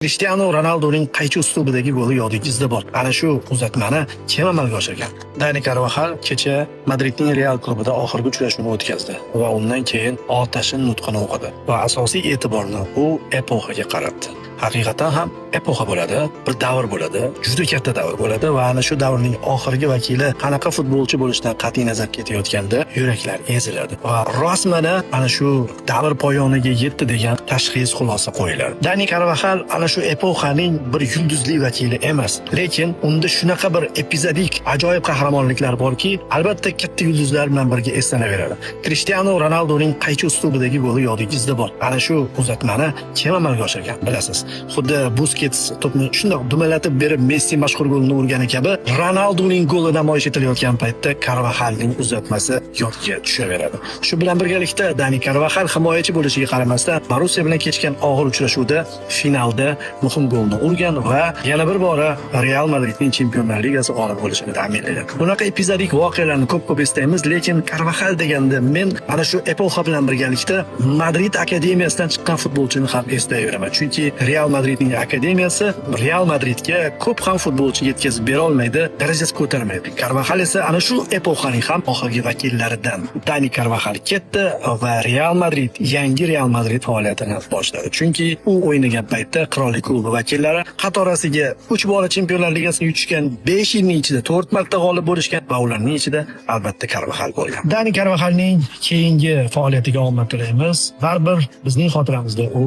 Cristiano Ronaldoning qaychi uslubidagi goli yodingizda bor? Ana shu uzatmani kim amalga oshirgan? Dani Carvajal kecha Madridning Real klubida oxirgi uchrashuvni o'tkazdi va undan keyin otashin nutqini o'qidi va asosiy e'tiborni u epoxaga qaratdi. Haqiqatan ham epoxa bo'ladi, bir davr bo'ladi, juda katta davr bo'ladi va ana shu davrning oxirgi vakili qanaqa futbolchi bo'lishidan qat'iy nazar ketayotganda yuraklar eziladi va rasman ana shu davr poyoniga yetdi degan tashxis xulosa qo'yiladi. Dani Carvajal ana shu epoxaning bir yulduzli vakili emas, lekin unda shunaqa bir epizodik, ajoyib qahramonliklar borki, albatta katta yulduzlar bilan birga eslanaveradi. Cristiano Ronaldoning qaychi uslubidagi goli yodingizda bor? Ana shu uzatmani kim amalga oshirgan bilasiz? Xuddi Busquets to'pni shundoq dumalatib berib Messi mashhur golini urgani kabi Ronaldoning goli namoyish etilayotgan paytda Carvajalning uzatmasi yodga tushaveradi. Shu bilan birgalikda Dani Carvajal himoyachi bo'lishiga qaramasdan Borussiya bilan kechgan og'ir uchrashuvda finalda muhim golni urgan va yana bir bora Real Madridning Chempionlar Ligasi g'olib bo'lishini ta'minlagan. Bunaqa epizodik voqealarni ko'p eslaymiz, lekin Carvajal deganda men ana shu epoxa bilan birgalikda Madrid akademiyasidan chiqqan futbolchini ham eslayveraman. Chunki Real Madridning akademiyasi Real Madridga ko'p ham futbolchi yetkazib bera olmaydi, darajasi ko'tarmaydi. Carvajal esa ana shu epoxaning ham oxirgi vakillaridan. Dani Carvajal ketdi va Real Madrid yangi Real Madrid faoliyatini boshladi. Chunki u o'ynagan paytda qirollik klubi vakillari qatorasiga 3 bora Chempionlar Ligasini yutishgan, 5 yilning ichida 4 marta g'olib bo'lishgan va ularning ichida albatta Carvajal bo'lgan. Dani Carvajalning keyingi faoliyatiga omad tilaymiz. Baribir bizning xotiramizda u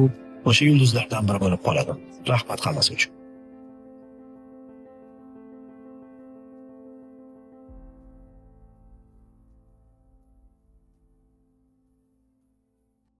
o'sha yulduzlardan biri bo'lib qoladi. Rahmat hammasi uchun.